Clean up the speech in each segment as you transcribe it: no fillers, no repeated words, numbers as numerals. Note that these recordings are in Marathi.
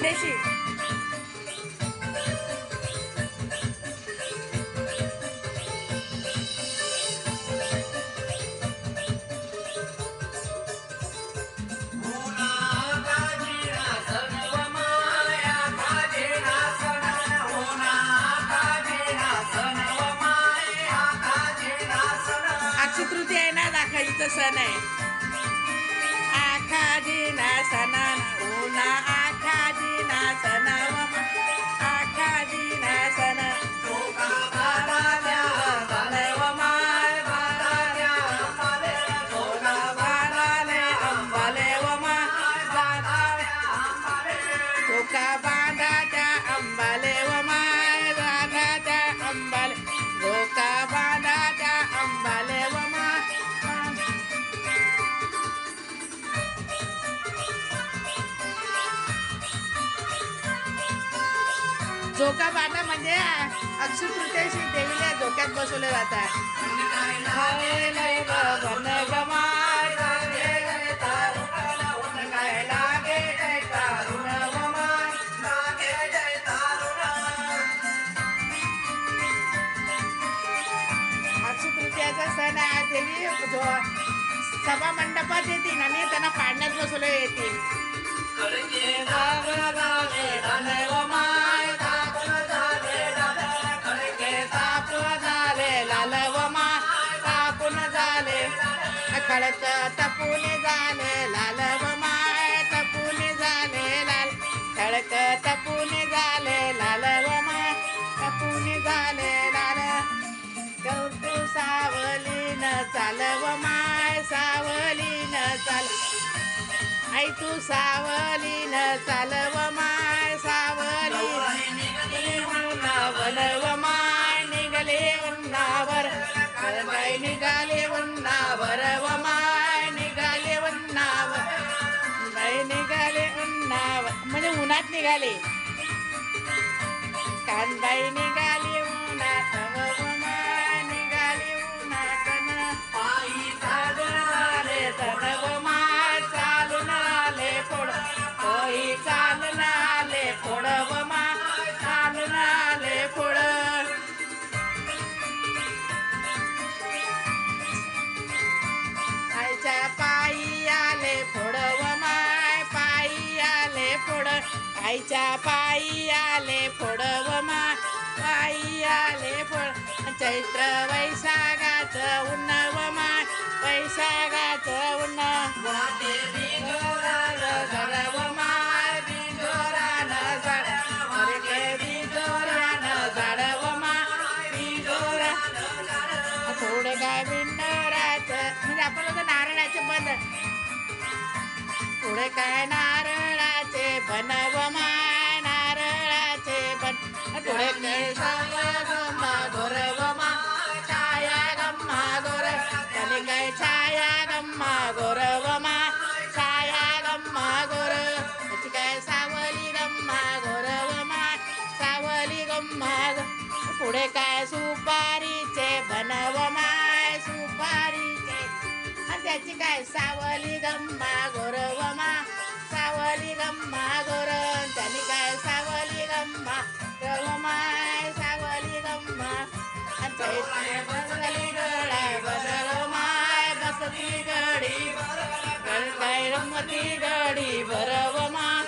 खानदेशी. अक्षय तृतीया आहे ना, दाखवायचं सण आहे. आखाजीना सणा उना आखाजीना सणा आखाजीना सण चोका बांधाच्या अंबाले व माय राधाच्या अंबाले चोका बांधाच्या अंबाले व माय. झोका बांधा म्हणजे अक्षय तृतीयेशी देवीला झोक्यात बसवले जातात. अक्षय तृतीयाचा सण आहे. देवी सभा मंडपात येतील आणि त्यांना पाडण्यात बसवले येतील. खडक तपुने झाले लाल व माय तपुने झाले लाल खडक तपुने झाले लाल व माय तपुने झाले लाल. गौतू सावलीन चाल व माय सावलीन चाल आई तू सावलीन चाल व माय सावली उन्हावर व माय निघाले उन्हावर निघाले उन्हावर व माय निघाले उन्हावर निघाले उन्हावर म्हणजे उन्हात निघाले. कानबाई निघाली उन्हात व माय निघाली उन्हात पायी चालून आले तन व माय चालून आले पुढ पायी चालून आले पुढ व माय चालून आले पुढ. पायी आले पुढ व माय पायी आले पुढ आईच्या पायी आले पुढ व माय पायी आले पुढ. चैत्र वैशाखाचं ऊन व माय वैशाखाचं ऊन व माय बिंजोरानं झाड बिंजोरानं झाड व माय बिंजोरा थोडं काय बिंडोराचं म्हणजे आपण होतं नारळाचे बन पुढे काय नारळाचे बन व माय नारळाचे बन पुढे काय गम्मा गोर व माय छाया गम्मा गोर त्याने काय छाया गम्मा गोर व माय छाया गम्मा गोर त्याची काय सावली गम्मा गोर व माय सावली गम्मा पुढे काय सुपारीचे बन व माय सुपारीचे त्याची काय सावली गम्मा गोर व माय सावली गम्मा गोर त्याने काय सावली गम्मा व माय सावली गम्मा बसली गडा बदल माय बसली गडी काय रमती गडी भरव माय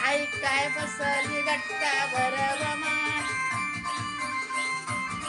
आई काय बसली गट्टा भरव माय